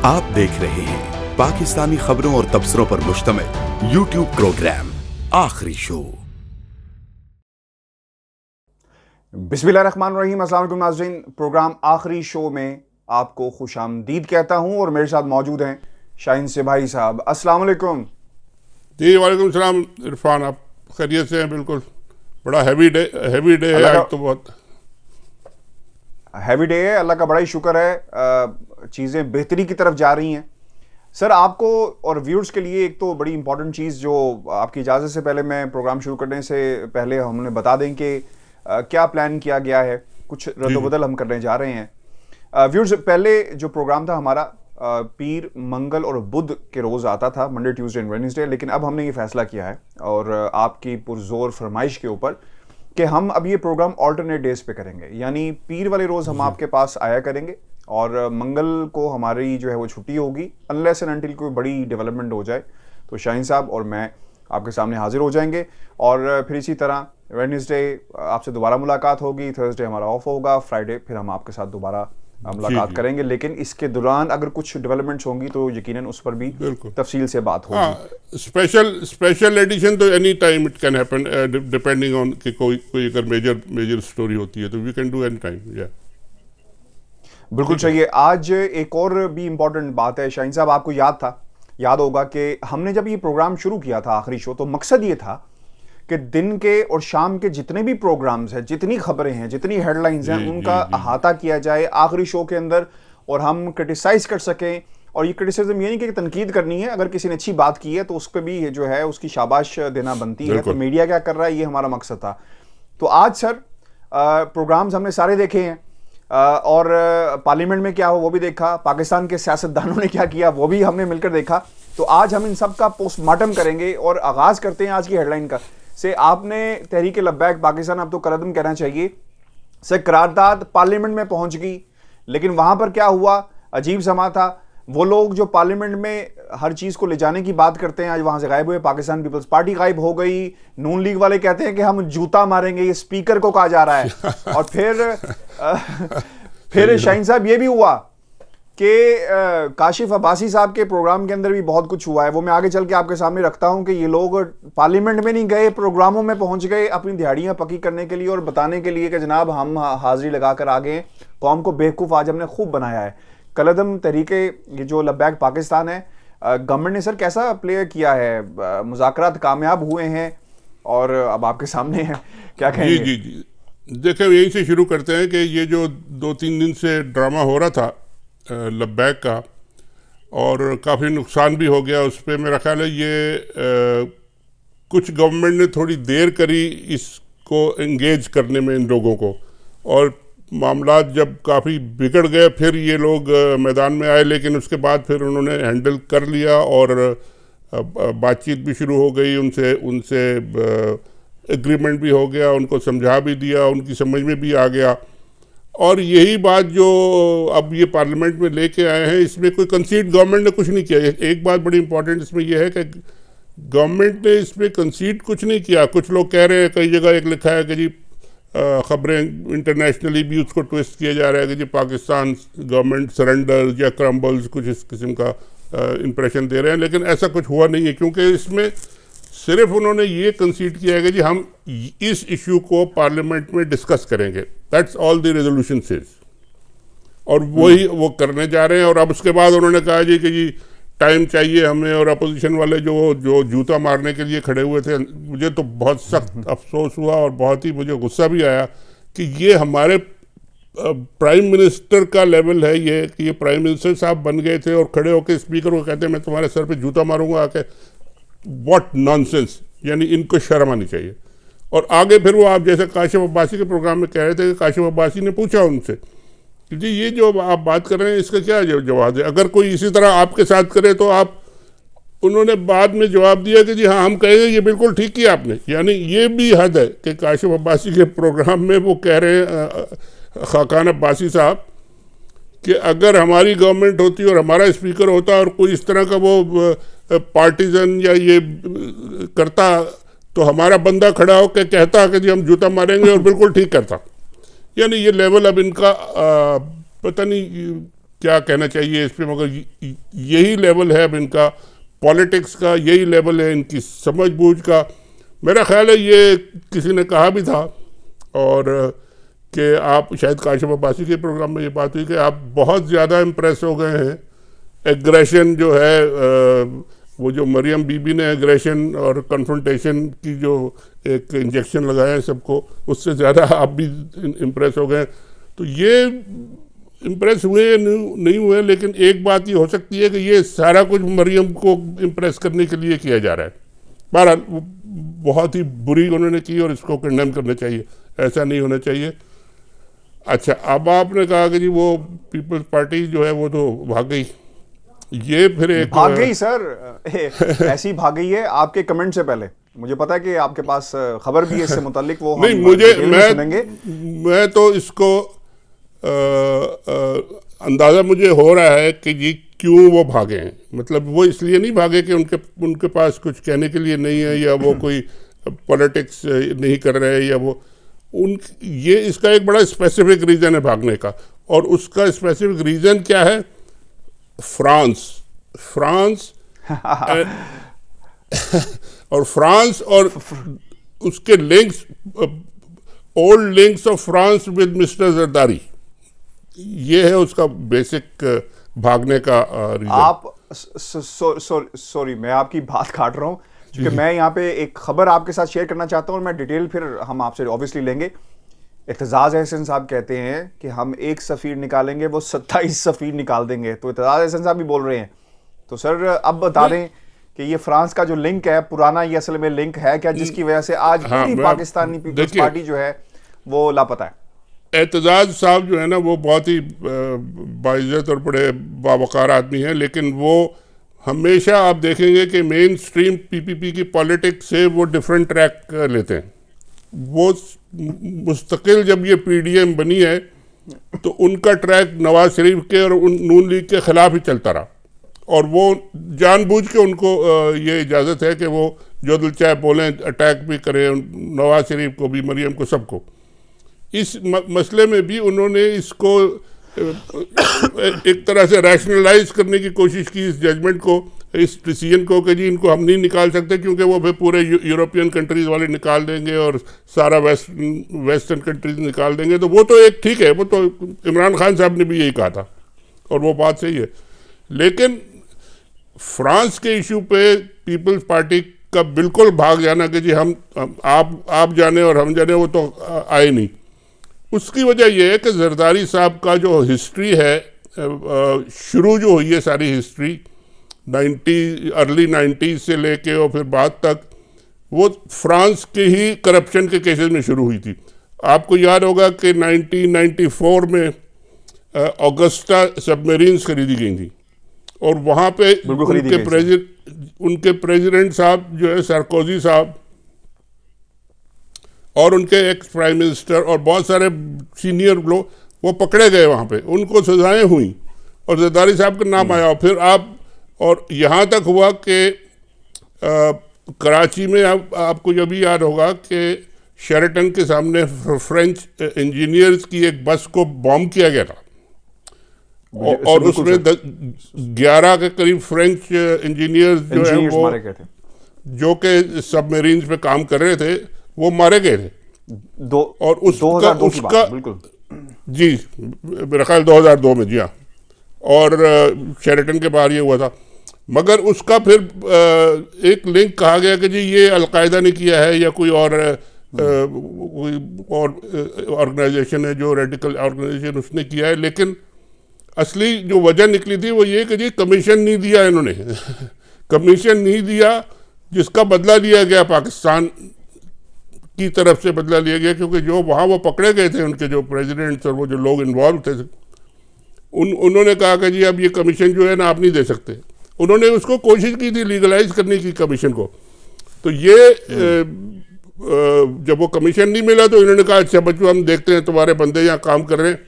आप देख रहे हैं पाकिस्तानी खबरों और तबसरों पर मुश्तमिल यूट्यूब प्रोग्राम आखिरी शो। बिस्मिल्लाहिर्रहमानिर्रहीम। अस्सलाम वालेकुम नाज़रीन, प्रोग्राम आखिरी शो में आपको खुशामदीद कहता हूं और मेरे साथ मौजूद हैं शाहीन सिपाही साहब। अस्सलाम वालेकुम। जी वालेकुम सलाम इरफान, आप खैरियत से हैं? बिल्कुल, बड़ा हैवी डे है आज तो, बहुत हैवी डे है। अल्लाह का बड़ा ही शुक्र है, चीज़ें बेहतरी की तरफ जा रही हैं। सर, आपको और व्यूअर्स के लिए एक तो बड़ी इंपॉर्टेंट चीज़ जो आपकी इजाज़त से पहले मैं प्रोग्राम शुरू करने से पहले हमने बता दें कि क्या प्लान किया गया है, कुछ रद्दबदल हम करने जा रहे हैं। व्यूअर्स, पहले जो प्रोग्राम था हमारा पीर, मंगल और बुध के रोज़ आता था, मंडे, ट्यूसडे एंड वेडनेसडे, लेकिन अब हमने ये फैसला किया है और आपकी पुरजोर फरमाइश के ऊपर कि हम अब ये प्रोग्राम ऑल्टरनेट डेज पे करेंगे। यानी पीर वाले रोज़ हम आपके पास आया करेंगे और मंगल को हमारी जो है वो छुट्टी होगी, अनलेस एंड अनटिल कोई बड़ी डेवलपमेंट हो जाए तो शाहीन साहब और मैं आपके सामने हाजिर हो जाएंगे। और फिर इसी तरह वेडनेसडे आपसे दोबारा मुलाकात होगी, थर्सडे हमारा ऑफ होगा, फ्राइडे फिर हम आपके साथ दोबारा मुलाकात करेंगे। लेकिन इसके दौरान अगर कुछ डेवलपमेंट्स होंगी तो यकीनन उस पर भी तफसील से बात होगी। स्पेशल एडिशन तो any time it can happen, depending on कि कोई अगर मेजर स्टोरी होती है तो we can do any time. या बिल्कुल सही है। आज एक और भी इंपॉर्टेंट बात है शाहीन साहब, आपको याद होगा कि हमने जब ये प्रोग्राम शुरू किया था आखिरी शो, तो मकसद ये था कि दिन के और शाम के जितने भी प्रोग्राम्स हैं, जितनी खबरें हैं, जितनी हेडलाइंस हैं, उनका अहाता किया जाए आखिरी शो के अंदर और हम क्रिटिसाइज कर सकें। और ये क्रिटिसिज्म ये नहीं कि तनकीद करनी है, अगर किसी ने अच्छी बात की है तो उस पर भी जो है उसकी शाबाश देना बनती है। तो मीडिया क्या कर रहा है, ये हमारा मकसद था। तो आज सर प्रोग्राम्स हमने सारे देखे हैं और पार्लियामेंट में क्या हो वो भी देखा, पाकिस्तान के सियासतदानों ने क्या किया वो भी हमने मिलकर देखा। तो आज हम इन सब का पोस्टमार्टम करेंगे और आगाज करते हैं आज की हेडलाइन का से। आपने तहरीक लब्बैक पाकिस्तान, अब तो कदम कहना चाहिए, से करारदाद पार्लियामेंट में पहुंच गई, लेकिन वहां पर क्या हुआ, अजीब समा था। वो लोग जो पार्लियामेंट में हर चीज को ले जाने की बात करते हैं आज वहां से गायब हुए। पाकिस्तान पीपल्स पार्टी गायब हो गई। नून लीग वाले कहते हैं कि हम जूता मारेंगे, ये स्पीकर को कहा जा रहा है। और फिर शाहीन साहब ये भी हुआ कि काशिफ अब्बासी साहब के प्रोग्राम के अंदर भी बहुत कुछ हुआ है। वो मैं आगे चल के आपके सामने रखता हूं कि ये लोग पार्लियामेंट में नहीं गए, प्रोग्रामों में पहुंच गए अपनी दिहाड़ियां पक्की करने के लिए और बताने के लिए कि जनाब हम हाजिरी लगाकर आ गए। कौम को बेवकूफ़ आज हमने खूब बनाया है। कलदम तहरीके ये जो लब्बैक पाकिस्तान है, गवर्नमेंट ने सर कैसा प्ले किया है? मुज़ाकरात कामयाब हुए हैं और अब आपके सामने है, क्या कहेंगे? जी देखिए, यहीं से शुरू करते हैं कि ये जो 2-3 दिन से ड्रामा हो रहा था लब्बैक का और काफ़ी नुकसान भी हो गया उस पर, मेरा ख्याल है ये कुछ गवर्नमेंट ने थोड़ी देर करी इसको एंगेज करने में इन लोगों को, और मामला जब काफ़ी बिगड़ गए फिर ये लोग मैदान में आए, लेकिन उसके बाद फिर उन्होंने हैंडल कर लिया और बातचीत भी शुरू हो गई उनसे एग्रीमेंट भी हो गया, उनको समझा भी दिया, उनकी समझ में भी आ गया। और यही बात जो अब ये पार्लियामेंट में लेके आए हैं, इसमें कोई कंसीड गवर्नमेंट ने कुछ नहीं किया। एक बात बड़ी इंपॉर्टेंट इसमें यह है कि गवर्नमेंट ने इसमें कंसीड कुछ नहीं किया। कुछ लोग कह रहे हैं, कई जगह एक लिखा है कि जी ख़बरें इंटरनेशनली भी उसको ट्विस्ट किया जा रहा है कि जी पाकिस्तान गवर्नमेंट सरेंडर या क्रम्बल्स, कुछ इस किस्म का इंप्रेशन दे रहे हैं, लेकिन ऐसा कुछ हुआ नहीं है, क्योंकि इसमें सिर्फ उन्होंने ये कंसीड किया है कि जी हम इस इशू को पार्लियामेंट में डिस्कस करेंगे, that's all the resolution says, और वही वो करने जा रहे हैं। और अब उसके बाद उन्होंने कहा जी कि जी टाइम चाहिए हमें, और अपोजिशन वाले जो जूता मारने के लिए खड़े हुए थे, मुझे तो बहुत सख्त अफसोस हुआ और बहुत ही मुझे गुस्सा भी आया कि ये हमारे प्राइम मिनिस्टर का लेवल है ये, कि ये प्राइम मिनिस्टर साहब बन गए थे और खड़े होकर स्पीकर को कहते हैं मैं तुम्हारे सर पे जूता मारूंगा आके। व्हाट नॉनसेंस, यानी इनको शर्म आनी चाहिए। और आगे फिर वो आप जैसे काशिफ अब्बासी के प्रोग्राम में कह रहे थे कि काशिफ अब्बासी ने पूछा उनसे कि जी ये जो आप बात कर रहे हैं इसका क्या जवाब है, अगर कोई इसी तरह आपके साथ करे तो आप। उन्होंने बाद में जवाब दिया कि जी हाँ हम कहेंगे ये बिल्कुल ठीक किया आपने। यानी ये भी हद है कि काशिफ अब्बासी के प्रोग्राम में वो कह रहे हैं खाकान अब्बासी साहब कि अगर हमारी गवर्नमेंट होती और हमारा स्पीकर होता और कोई इस तरह का वो पार्टीजन या ये करता तो हमारा बंदा खड़ा होकर कहता कि जी हम जूता मारेंगे और बिल्कुल ठीक करता। यानी ये लेवल अब इनका पता नहीं क्या कहना चाहिए इस पे, मगर यही लेवल है अब इनका पॉलिटिक्स का, यही लेवल है इनकी समझ बूझ का। मेरा ख्याल है ये किसी ने कहा भी था, और कि आप शायद काशिफ अब्बासी के प्रोग्राम में ये बात हुई कि आप बहुत ज़्यादा इम्प्रेस हो गए हैं एग्रेशन जो है, वो जो मरियम बीबी ने एग्रेशन और कन्फ्रंटेशन की जो एक इंजेक्शन लगाया है सबको, उससे ज़्यादा आप भी इम्प्रेस हो गए। तो ये इम्प्रेस हुए या नहीं हुए, लेकिन एक बात ये हो सकती है कि ये सारा कुछ मरियम को इम्प्रेस करने के लिए किया जा रहा है। बहरहाल बहुत ही बुरी उन्होंने की और इसको कंडेम करना चाहिए, ऐसा नहीं होना चाहिए। अच्छा, अब आपने कहा कि जी वो पीपल्स पार्टी जो है वो तो भाग गई, ये फिर एक भाग गई सर, ऐसी भाग गई है आपके कमेंट से पहले। मुझे पता है कि आपके पास खबर भी है इससे मुतालिक, वो नहीं, हम मुझे डिटेल में सुनेंगे। मैं तो इसको अंदाज़ा मुझे हो रहा है कि जी क्यों वो भागे हैं। मतलब वो इसलिए नहीं भागे कि उनके पास कुछ कहने के लिए नहीं है, या वो कोई पॉलिटिक्स नहीं कर रहे हैं, या वो ये इसका एक बड़ा स्पेसिफिक रीज़न है भागने का। और उसका स्पेसिफिक रीज़न क्या है? फ्रांस और फ्रांस और उसके links, old links of France with mister Zardari, ये है उसका बेसिक भागने का रीजन। आप सॉरी, मैं आपकी बात काट रहा हूं, क्योंकि मैं यहाँ पे एक खबर आपके साथ शेयर करना चाहता हूँ, और मैं डिटेल फिर हम आपसे ऑब्वियसली लेंगे। इत्तेजाज अहसन साहब कहते हैं कि हम एक सफ़ीर निकालेंगे, वो 27 सफ़ीर निकाल देंगे। तो इत्तेजाज अहसन साहब भी बोल रहे हैं। तो सर अब बता दें कि ये फ्रांस का जो लिंक है पुराना, ये असल में लिंक है क्या, जिसकी वजह से आज पूरी पाकिस्तानी पीपल्स पार्टी जो है वो लापता है? एतजाज साहब जो है ना, वो बहुत ही बाइज्जत और बड़े बावकार आदमी हैं, लेकिन वो हमेशा आप देखेंगे कि मेन स्ट्रीम पीपीपी की पॉलिटिक्स से वो डिफरेंट ट्रैक लेते हैं। वो मुस्तकिल जब ये पीडीएम बनी है तो उनका ट्रैक नवाज शरीफ के और नून लीग के खिलाफ ही चलता रहा, और वो जानबूझ के उनको ये इजाज़त है कि वो जो दिल चाहे बोलें, अटैक भी करें नवाज शरीफ को भी, मरियम को, सबको। इस मसले में भी उन्होंने इसको एक तरह से रैशनलाइज करने की कोशिश की, इस जजमेंट को, इस डिसीजन को, कि जी इनको हम नहीं निकाल सकते क्योंकि वो फिर पूरे यूरोपियन कंट्रीज़ वाले निकाल देंगे और सारा वेस्टर्न कंट्रीज निकाल देंगे। तो वो तो एक ठीक है, वो तो इमरान खान साहब ने भी यही कहा था और वो बात सही है। लेकिन फ्रांस के इशू पे पीपल्स पार्टी का बिल्कुल भाग जाना कि जी आप जाने और हम जाने, वो तो आए नहीं। उसकी वजह यह है कि जरदारी साहब का जो हिस्ट्री है, शुरू जो हुई है सारी हिस्ट्री अर्ली 90s से लेके और फिर बाद तक, वो फ्रांस के ही करप्शन के केसेस में शुरू हुई थी। आपको याद होगा कि 1994 में ऑगस्टा सबमरीन्स खरीदी गई थी, और वहाँ पे उनके प्रेसिडेंट साहब जो है सार्कोजी साहब और उनके एक्स प्राइम मिनिस्टर और बहुत सारे सीनियर लोग वो पकड़े गए वहाँ पे, उनको सजाएं हुई और जरदारी साहब का नाम आया। फिर और यहाँ तक हुआ कि कराची में आपको ये भी याद होगा कि शेरेटन के सामने फ्रेंच इंजीनियर्स की एक बस को बॉम्ब किया गया था, और उसमें 11 के करीब फ्रेंच इंजीनियर्स जो है वो जो कि सबमरीन्स पे काम कर रहे थे, वो मारे गए थे। और उसका जी मेरा ख्याल 2002 में, जी हाँ, और शेरेटन के बाहर ये हुआ था। मगर उसका फिर एक लिंक कहा गया कि जी ये अलकायदा ने किया है या कोई और ऑर्गेनाइजेशन है, जो रेडिकल ऑर्गेनाइजेशन, उसने किया है। लेकिन असली जो वजह निकली थी वो ये कि जी कमीशन नहीं दिया इन्होंने कमीशन नहीं दिया, जिसका बदला लिया गया पाकिस्तान की तरफ से बदला लिया गया, क्योंकि जो वहाँ वो पकड़े गए थे उनके जो प्रेसिडेंट्स और वो जो लोग इन्वॉल्व थे, उन्होंने कहा कि जी अब ये कमीशन जो है ना आप नहीं दे सकते। उन्होंने उसको कोशिश की थी लीगलाइज करने की कमीशन को। तो ये जब वो कमीशन नहीं मिला तो इन्होंने कहा अच्छा बच्चों हम देखते हैं तुम्हारे बंदे यहाँ काम कर रहे हैं।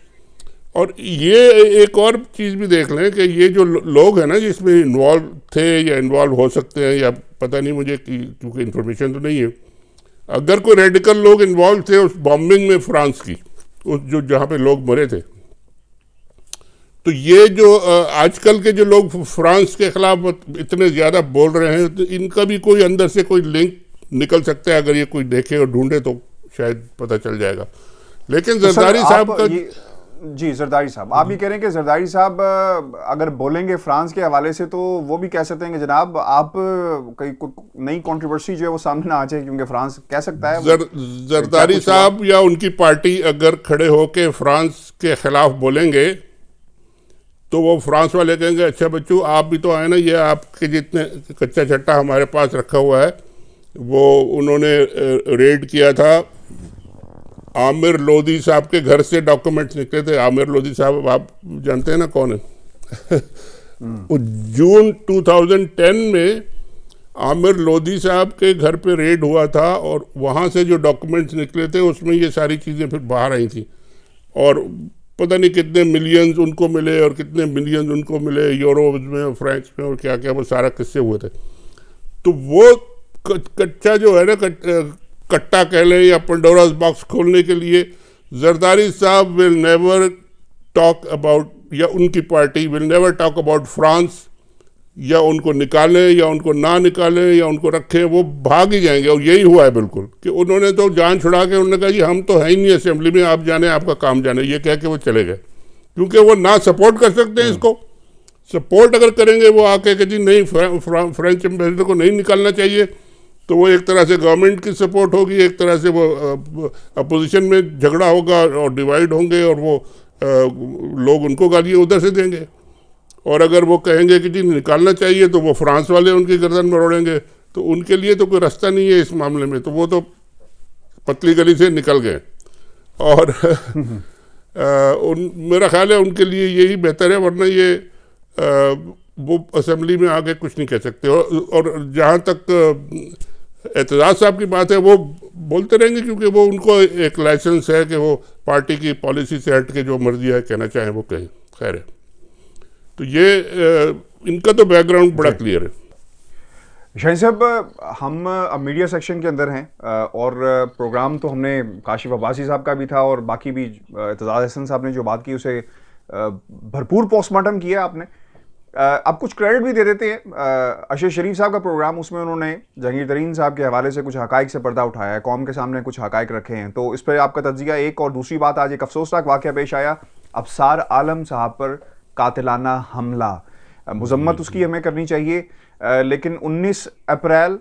और ये एक और चीज़ भी देख लें कि ये जो लोग हैं ना जिसमें इन्वॉल्व थे या इन्वॉल्व हो सकते हैं, या पता नहीं मुझे क्योंकि इन्फॉर्मेशन तो नहीं है, अगर कोई रेडिकल लोग इन्वॉल्व थे उस बॉम्बिंग में फ्रांस की, उस जो जहाँ पे लोग मरे थे, तो ये जो आजकल के जो लोग फ्रांस के खिलाफ इतने ज़्यादा बोल रहे हैं, तो इनका भी कोई अंदर से कोई लिंक निकल सकता है। अगर ये कोई देखे और ढूंढे तो शायद पता चल जाएगा। लेकिन तो जरदारी साहब का जी, जरदारी साहब, आप ये कह रहे हैं कि जरदारी साहब अगर बोलेंगे फ्रांस के हवाले से तो वो भी कह सकते हैं कि जनाब आप कहीं नई कंट्रोवर्सी जो है वो सामने ना आ जाए, क्योंकि फ्रांस कह सकता है जरदारी साहब या उनकी पार्टी अगर खड़े होके फ्रांस के खिलाफ बोलेंगे तो वो फ्रांस वाले कहेंगे अच्छा बच्चों आप भी तो आए ना, ये आपके जितने कच्चा चट्टा हमारे पास रखा हुआ है। वो उन्होंने रेड किया था, आमिर लोधी साहब के घर से डॉक्यूमेंट्स निकले थे। आमिर लोधी साहब आप जानते हैं ना कौन है? जून 2010 में आमिर लोधी साहब के घर पे रेड हुआ था और वहाँ से जो डॉक्यूमेंट्स निकले थे उसमें ये सारी चीज़ें फिर बाहर आई थी। और पता नहीं कितने मिलियंस उनको मिले और कितने मिलियंस उनको मिले यूरो में और फ्रेंच में और क्या क्या, वो सारा किस्से हुए थे। तो वो कच्चा जो है ना, कट्टा कह लें या पंडोरास बॉक्स खोलने के लिए जरदारी साहब विल नेवर टॉक अबाउट, या उनकी party will never talk about France, या उनको निकालें या उनको ना निकालें या उनको रखें, वो भाग ही जाएंगे। और यही हुआ है बिल्कुल कि उन्होंने तो जान छुड़ा के उन्होंने कहा जी हम तो है ही नहीं असेंबली में, आप जाने आपका काम जाने, ये कह के वो चले गए। क्योंकि वो ना सपोर्ट कर सकते हैं इसको। सपोर्ट अगर करेंगे वो आके कि जी नहीं फ्रेंच एम्बेसडर को नहीं निकालना चाहिए, तो वो एक तरह से गवर्नमेंट की सपोर्ट होगी, एक तरह से वो अपोजिशन में झगड़ा होगा और डिवाइड होंगे और वो लोग उनको गाली उधर से देंगे। और अगर वो कहेंगे कि जी निकालना चाहिए तो वो फ्रांस वाले उनकी गर्दन मरोड़ेंगे। तो उनके लिए तो कोई रास्ता नहीं है इस मामले में, तो वो तो पतली गली से निकल गए। और मेरा ख्याल है उनके लिए यही बेहतर है, वरना ये वो असेंबली में आके कुछ नहीं कह सकते। और जहाँ तक एतजाज़ साहब की बात है वो बोलते रहेंगे, क्योंकि वो उनको एक लाइसेंस है कि वो पार्टी की पॉलिसी से हट के जो मर्जी है कहना चाहें वो कहें। खैर है, तो ये इनका तो बैकग्राउंड बड़ा क्लियर है। शाहीन साहब, हम अब मीडिया सेक्शन के अंदर हैं और प्रोग्राम तो हमने काशिफ अब्बासी साहब का भी था और बाकी भी एतजाज़ हसन साहब ने जो बात की उसे भरपूर पोस्टमार्टम किया आपने। आप कुछ क्रेडिट भी दे देते हैं। अशर शरीफ साहब का प्रोग्राम, उसमें उन्होंने जहांगीर तरीन साहब के हवाले से कुछ हकाइक से पर्दा उठाया है, कौम के सामने कुछ हकाइक रखे हैं, तो इस पर आपका तज्जिया। एक और दूसरी बात, आज एक अफसोसनाक वाक़या पेश आया, अबसार आलम साहब पर कातिलाना हमला। मुजम्मत उसकी हमें करनी चाहिए, लेकिन 19 अप्रैल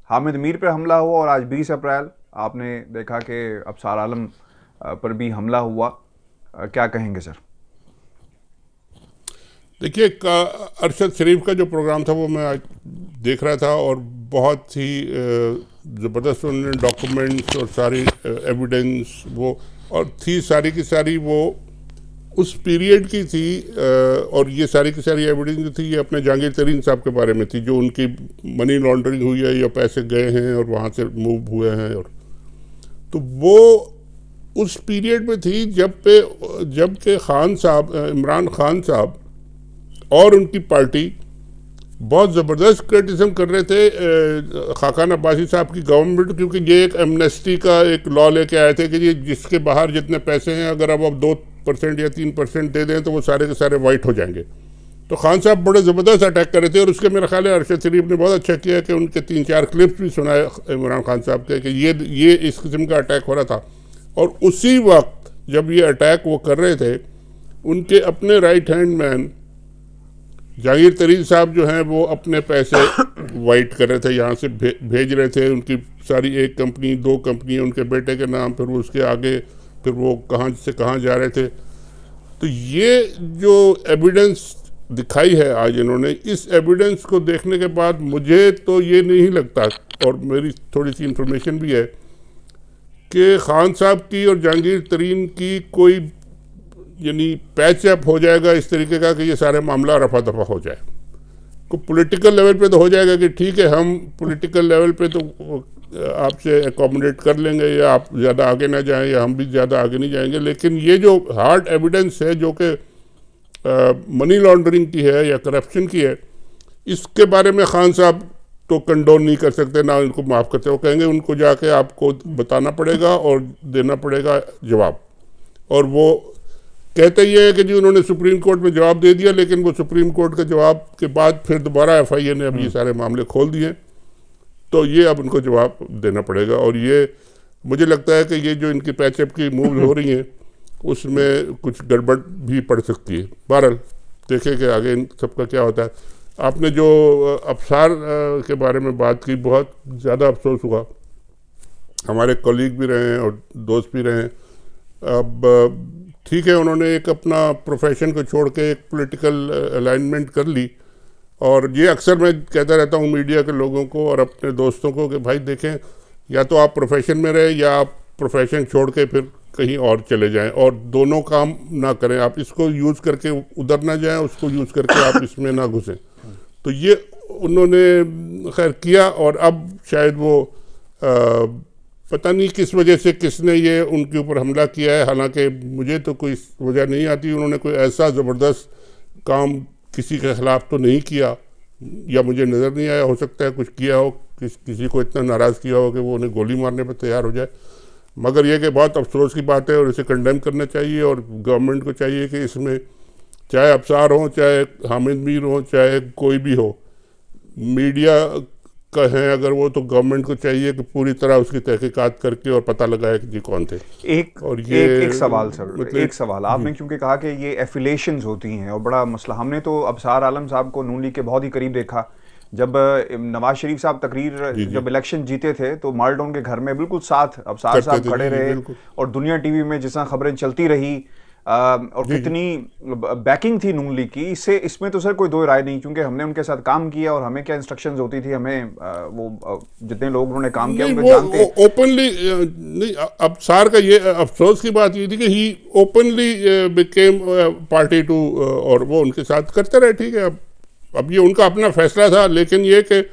हामिद मीर पर हमला हुआ और आज 20 अप्रैल आपने देखा कि अबसार आलम पर भी हमला हुआ। क्या कहेंगे सर? देखिए, अरशद शरीफ का जो प्रोग्राम था वो मैं आज देख रहा था और बहुत ही ज़बरदस्त उन्होंने डॉक्यूमेंट्स और सारी एविडेंस वो और थी, सारी की सारी वो उस पीरियड की थी। और ये सारी की सारी एविडेंस जो थी ये अपने जहांगीर तरीन साहब के बारे में थी, जो उनकी मनी लॉन्ड्रिंग हुई है या पैसे गए हैं और वहाँ से मूव हुए हैं। और तो वो उस पीरियड में थी जब के खान साहब, इमरान खान साहब और उनकी पार्टी बहुत ज़बरदस्त क्रिटिसिज्म कर रहे थे खाकान अब्बासी साहब की गवर्नमेंट, क्योंकि ये एक एमनेस्टी का एक लॉ लेके आए थे कि ये जिसके बाहर जितने पैसे हैं अगर अब 2% या 3% दे दें तो वो सारे के सारे वाइट हो जाएंगे। तो खान साहब बड़े ज़बरदस्त अटैक कर रहे थे और उसके मेरा ख्याल है अरशद शरीफ ने बहुत अच्छा किया कि उनके 3-4 क्लिप्स भी सुनाए इमरान खान साहब के कि ये इस किस्म का अटैक हो रहा था। और उसी वक्त जब ये अटैक वो कर रहे थे, उनके अपने राइट हैंड मैन जहांगीर तरीन साहब जो हैं वो अपने पैसे वाइट कर रहे थे, यहाँ से भेज रहे थे। उनकी सारी 1 कंपनी 2 कंपनी उनके बेटे के नाम, फिर वो उसके आगे फिर वो कहाँ से कहाँ जा रहे थे। तो ये जो एविडेंस दिखाई है आज इन्होंने, इस एविडेंस को देखने के बाद मुझे तो ये नहीं लगता, और मेरी थोड़ी सी इन्फॉर्मेशन भी है कि खान साहब की और जहांगीर तरीन की कोई यानी पैचअप हो जाएगा इस तरीके का कि ये सारे मामला रफा दफा हो जाए। को पॉलिटिकल लेवल पे तो हो जाएगा कि ठीक है हम पॉलिटिकल लेवल पे तो आपसे एकोमोडेट कर लेंगे या आप ज़्यादा आगे ना जाएं या हम भी ज़्यादा आगे नहीं जाएंगे, लेकिन ये जो हार्ड एविडेंस है जो कि मनी लॉन्ड्रिंग की है या करप्शन की है, इसके बारे में खान साहब तो कंडोन नहीं कर सकते, ना उनको माफ़ करते। वो कहेंगे उनको जाके आपको बताना पड़ेगा और देना पड़ेगा जवाब। और वो कहते ये है कि जी उन्होंने सुप्रीम कोर्ट में जवाब दे दिया, लेकिन वो सुप्रीम कोर्ट के जवाब के बाद फिर दोबारा FIA ने अब ये सारे मामले खोल दिए, तो ये अब उनको जवाब देना पड़ेगा। और ये मुझे लगता है कि ये जो इनकी पैचअप की मूव हो रही हैं उसमें कुछ गड़बड़ भी पड़ सकती है। बहरहाल देखें कि आगे इन सबका क्या होता है। आपने जो अफसार के बारे में बात की, बहुत ज़्यादा अफसोस हुआ, हमारे कॉलीग भी रहे हैं और दोस्त भी रहे हैं। अब ठीक है, उन्होंने एक अपना प्रोफेशन को छोड़ के एक पॉलिटिकल अलाइनमेंट कर ली, और ये अक्सर मैं कहता रहता हूँ मीडिया के लोगों को और अपने दोस्तों को कि भाई देखें, या तो आप प्रोफेशन में रहे या आप प्रोफेशन छोड़ के फिर कहीं और चले जाएं, और दोनों काम ना करें। आप इसको यूज़ करके उधर ना जाएं, उसको यूज़ करके आप इसमें ना घुसें। तो ये उन्होंने खैर किया, और अब शायद वो पता नहीं किस वजह से किसने ये उनके ऊपर हमला किया है। हालांकि मुझे तो कोई वजह नहीं आती, उन्होंने कोई ऐसा ज़बरदस्त काम किसी के ख़िलाफ़ तो नहीं किया, या मुझे नज़र नहीं आया। हो सकता है कुछ किया हो, किसी को इतना नाराज़ किया हो कि वो उन्हें गोली मारने पर तैयार हो जाए। मगर यह कि बहुत अफसोस की बात है, और इसे कंडेम करना चाहिए, और गवर्नमेंट को चाहिए कि इसमें चाहे अफसार हों, चाहे हामिद मीर हों, चाहे कोई भी हो, मीडिया का है अगर वो, तो गवर्नमेंट को चाहिए कि पूरी तरह उसकी तहकीकात करके और पता लगाए कि जी कौन थे। और एक सवाल सर, मतलब एक सवाल आपने क्योंकि कहा कि ये एफिलेशंस होती हैं और बड़ा मसला, हमने तो अबसार आलम साहब को नून लीग के बहुत ही करीब देखा। जब नवाज शरीफ साहब तकरीर जब इलेक्शन जीते थे तो माल्डोन के घर में बिल्कुल साथ अबसार साहब खड़े रहे, और दुनिया टीवी में जिस तरह खबरें चलती रही और कितनी बैकिंग थी नून लीग की, इसमें तो सर कोई दो राय नहीं, क्योंकि हमने उनके साथ काम किया और हमें क्या इंस्ट्रक्शंस होती थी, हमें वो जितने लोग उन्होंने काम किया उनको जानते। ओपनली नहीं, अब सार का ये अफसोस की बात ये थी कि ही ओपनली बिकेम पार्टी टू, और वो उनके साथ करते रहे। ठीक है, अब ये उनका अपना फैसला था, लेकिन ये कि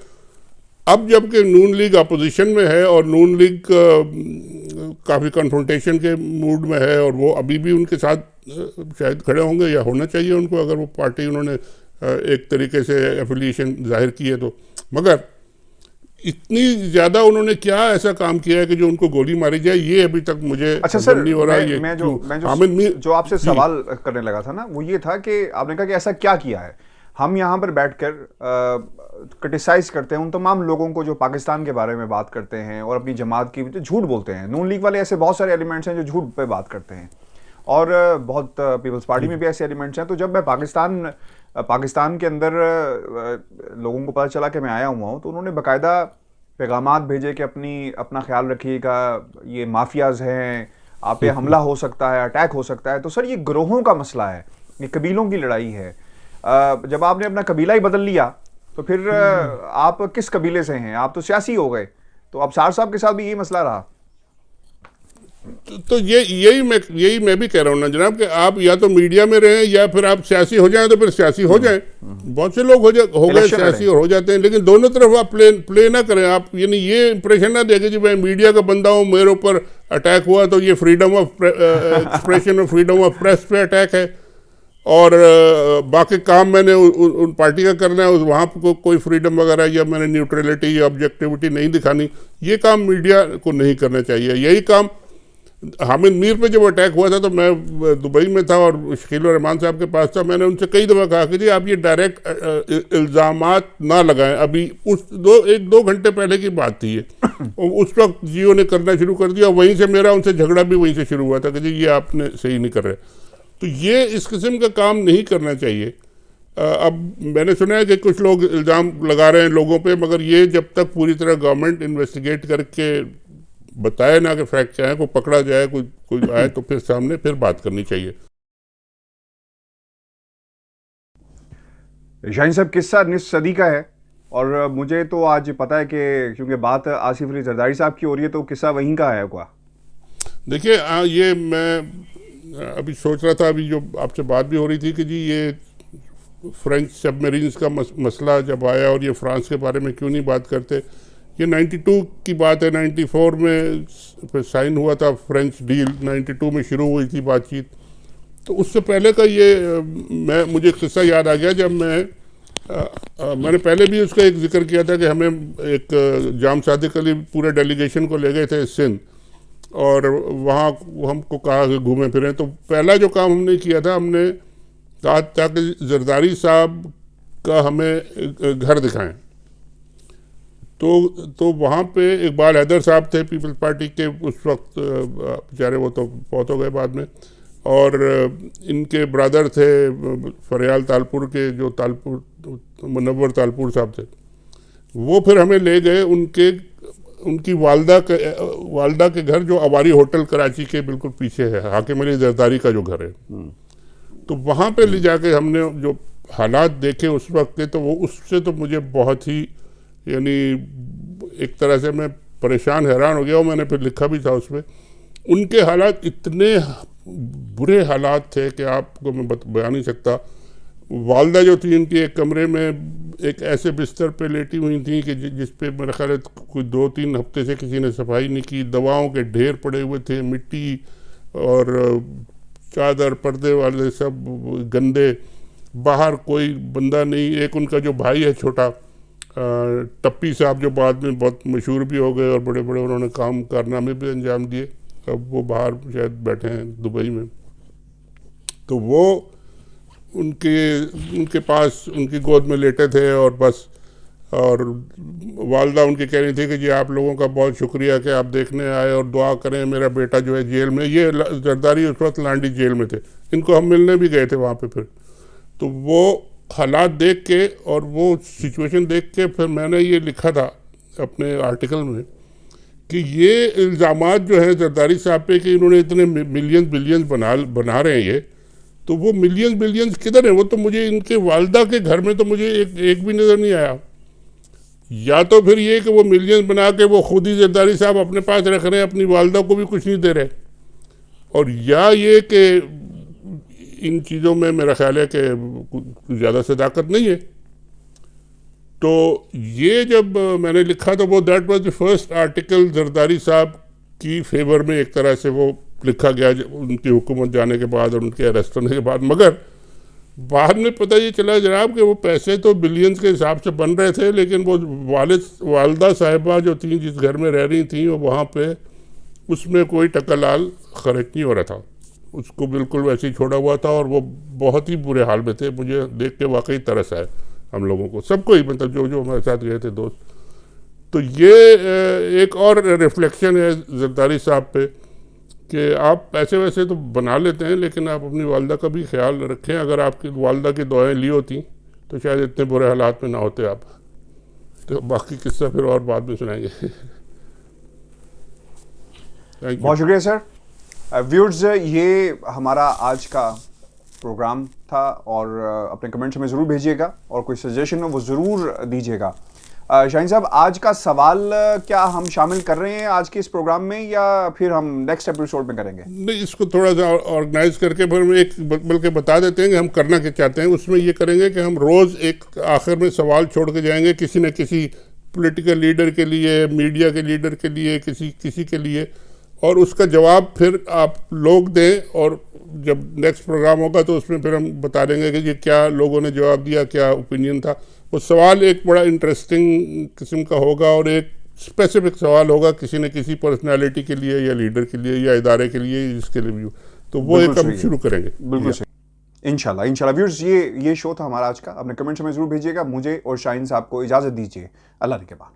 अब जबकि नून लीग अपोजिशन में है और नून लीग काफ़ी कन्फ्रंटेशन के मूड में है, और वो अभी भी उनके साथ शायद खड़े होंगे, या होना चाहिए उनको, अगर वो पार्टी उन्होंने एक तरीके से एफिलिएशन जाहिर की है तो। मगर इतनी ज़्यादा उन्होंने क्या ऐसा काम किया है कि जो उनको गोली मारी जाए, ये अभी तक मुझे अच्छा सर, नहीं हो रहा। मैं जो आपसे सवाल करने लगा था ना, वो ये था कि आपने कहा कि ऐसा क्या किया है। हम यहाँ पर बैठकर क्रिटिसाइज करते हैं उन तमाम लोगों को जो पाकिस्तान के बारे में बात करते हैं और अपनी जमात की झूठ बोलते हैं। नून लीग वाले ऐसे बहुत सारे एलिमेंट्स हैं जो झूठ पे बात करते हैं, और बहुत पीपल्स पार्टी में भी ऐसे एलिमेंट्स हैं। तो जब मैं पाकिस्तान के अंदर लोगों को पता चला कि मैं आया हुआ हूँ, तो उन्होंने बाकायदा पैगामात भेजे कि अपना ख्याल रखिएगा, ये माफियाज हैं, आप पे हमला हो सकता है, अटैक हो सकता है। तो सर ये ग्रोहों का मसला है, ये कबीलों की लड़ाई है। जब आपने अपना कबीला ही बदल लिया तो फिर आप किस कबीले से हैं? आप तो सियासी हो गए। तो अबसार साहब के साथ भी यही मसला रहा। तो यही मैं भी कह रहा हूँ ना जनाब, कि आप या तो मीडिया में रहें या फिर आप सियासी हो जाएं, तो फिर सियासी हो जाएं। बहुत से लोग हो गए सियासी और हो जाते हैं, लेकिन दोनों तरफ आप प्ले ना करें। आप यानी ये इंप्रेशन ना देंगे कि मैं मीडिया का बंदा हूँ, मेरे ऊपर अटैक हुआ तो ये फ्रीडम ऑफ एक्सप्रेशन और फ्रीडम ऑफ प्रेस पे अटैक है, और बाकी काम मैंने उन पार्टी का करना है, वहाँ को कोई फ्रीडम वगैरह या मैंने न्यूट्रलिटी या ऑब्जेक्टिविटी नहीं दिखानी। ये काम मीडिया को नहीं करना चाहिए। यही काम हामिद मीर पे जब अटैक हुआ था तो मैं दुबई में था और शकील रहमान साहब के पास था। मैंने उनसे कई दफ़ा कहा कि जी आप ये डायरेक्ट इल्ज़ामात ना लगाएं। अभी उस एक दो घंटे पहले की बात थी ये, उस वक्त जियो ने करना शुरू कर दिया। वहीं से मेरा उनसे झगड़ा भी वहीं से शुरू हुआ था कि जी ये आपने सही नहीं कर रहे। तो ये इस किस्म का काम नहीं करना चाहिए। अब मैंने सुना है कि कुछ लोग इल्ज़ाम लगा रहे हैं लोगों पे, मगर ये जब तक पूरी तरह गवर्नमेंट इन्वेस्टिगेट करके बताए ना कि फैक्ट क्या है, कोई पकड़ा जाए, कोई आए तो फिर सामने फिर बात करनी चाहिए। शाहीन साहब, किस्सा निस सदी का है, और मुझे तो आज पता है कि क्योंकि बात आसिफ अली जरदारी साहब की हो रही है तो किस्सा वहीं का है। क्या देखिए, ये मैं अभी सोच रहा था, अभी जो आपसे बात भी हो रही थी कि जी ये फ्रेंच सबमरीन्स का मसला जब आया, और ये फ्रांस के बारे में क्यों नहीं बात करते। ये 92 की बात है, 94 में फिर साइन हुआ था फ्रेंच डील, 92 में शुरू हुई थी बातचीत। तो उससे पहले का ये मुझे किस्सा याद आ गया, जब मैंने पहले भी उसका एक जिक्र किया था कि हमें एक जाम सादिक अली पूरे डेलीगेशन को ले गए थे सिंध, और वहाँ हमको कहा कि घूमें फिरें। तो पहला जो काम हमने किया था, हमने कहा था कि जरदारी साहब का हमें घर दिखाएं। तो वहाँ पे इकबाल हैदर साहब थे पीपल्स पार्टी के उस वक्त, बेचारे वो तो बहुत हो गए बाद में, और इनके ब्रदर थे फरियाल तालपुर के, जो तालपुर मुनव्वर तालपुर साहब थे। वो फिर हमें ले गए उनकी वालदा के घर, जो अवारी होटल कराची के बिल्कुल पीछे है, हाकिम अली जरदारी का जो घर है। तो वहाँ पे ले जाके हमने जो हालात देखे उस वक्त के, तो वो उससे तो मुझे बहुत ही, यानी एक तरह से मैं परेशान हैरान हो गया। और मैंने फिर लिखा भी था उसमें, उनके हालात इतने बुरे हालात थे कि आपको मैं बयान नहीं सकता। वालदा जो थी इनकी एक कमरे में एक ऐसे बिस्तर पे लेटी हुई थी कि जिस पे मेरा ख्याल है कोई 2-3 हफ्ते से किसी ने सफाई नहीं की, दवाओं के ढेर पड़े हुए थे, मिट्टी और चादर पर्दे वाले सब गंदे, बाहर कोई बंदा नहीं। एक उनका जो भाई है छोटा, टप्पी साहब, जो बाद में बहुत मशहूर भी हो गए और बड़े बड़े उन्होंने काम कारनामे भी अंजाम दिए, अब वो बाहर शायद बैठे हैं दुबई में। तो वो उनके पास उनकी गोद में लेटे थे और बस, और वालदा उनकी कह रही थी कि जी आप लोगों का बहुत शुक्रिया कि आप देखने आए और दुआ करें, मेरा बेटा जो है जेल में। ये जरदारी उस वक्त लांडी जेल में थे, इनको हम मिलने भी गए थे वहाँ पे। फिर तो वो हालात देख के और वो सिचुएशन देख के फिर मैंने ये लिखा था अपने आर्टिकल में कि ये इल्ज़ामात जो है जरदारी साहब पे कि इन्होंने इतने मिलियंस बिलियंस बना रहे हैं, ये तो वो मिलियंस बिलियंस किधर है? वो तो मुझे इनके वालदा के घर में तो मुझे एक भी नज़र नहीं आया। या तो फिर ये कि वो मिलियंस बना के वो खुद ही जरदारी साहब अपने पास रख रहे हैं, अपनी वालदा को भी कुछ नहीं दे रहे, और या ये कि इन चीज़ों में मेरा ख्याल है कि कुछ ज़्यादा सदाकत नहीं है। तो ये जब मैंने लिखा तो वो that was the first article Zardari साहब की फेवर में एक तरह से वो लिखा गया उनकी हुकूमत जाने के बाद और उनके अरेस्ट होने के बाद। मगर बाद में पता ये चला जनाब कि वो पैसे तो बिलियंस के हिसाब से बन रहे थे, लेकिन वो वालदा साहिबा जो थी जिस घर में रह रही थी, वो वहाँ पे उसमें कोई टका लाल खर्च नहीं हो रहा था, उसको बिल्कुल वैसे ही छोड़ा हुआ था और वो बहुत ही बुरे हाल में थे। मुझे देख के वाकई तरस आया, हम लोगों को, सबको ही, मतलब जो हमारे साथ गए थे दोस्त। तो ये एक और रिफ्लेक्शन है जरदारी साहब पे कि आप पैसे वैसे तो बना लेते हैं, लेकिन आप अपनी वालदा का भी ख्याल रखें। अगर आपकी वालदा की दुआएं ली होती तो शायद इतने बुरे हालात में ना होते आप। तो बाकी किस्सा फिर और बाद में सुनाएंगे। बहुत शुक्रिया सर। व्यूअर्स, ये हमारा आज का प्रोग्राम था और अपने कमेंट्स में ज़रूर भेजिएगा और कोई सजेशन हो वो ज़रूर दीजिएगा। शाहीन साहब, आज का सवाल क्या हम शामिल कर रहे हैं आज के इस प्रोग्राम में या फिर हम नेक्स्ट एपिसोड में करेंगे? नहीं, इसको थोड़ा सा ऑर्गेनाइज करके फिर हम एक बल्कि बता देते हैं कि हम करना क्या चाहते हैं। उसमें ये करेंगे कि हम रोज़ एक आखिर में सवाल छोड़ के जाएंगे, किसी न किसी पॉलिटिकल लीडर के लिए, मीडिया के लीडर के लिए, किसी के लिए, और उसका जवाब फिर आप लोग दें। और जब नेक्स्ट प्रोग्राम होगा तो उसमें फिर हम बता देंगे कि ये क्या लोगों ने जवाब दिया, क्या ओपिनियन था। वो सवाल एक बड़ा इंटरेस्टिंग किस्म का होगा और एक स्पेसिफिक सवाल होगा किसी न किसी पर्सनालिटी के लिए या लीडर के लिए या इदारे के लिए, इसके लिए भी। तो वो एक हम शुरू करेंगे बिल्कुल सही, इंशाल्लाह। व्यूअर्स, ये शो था हमारा आज का। अपने कमेंट्स में ज़रूर भेजिएगा। मुझे और शाहीन साहब को इजाज़त दीजिए। अल्लाह के बाद।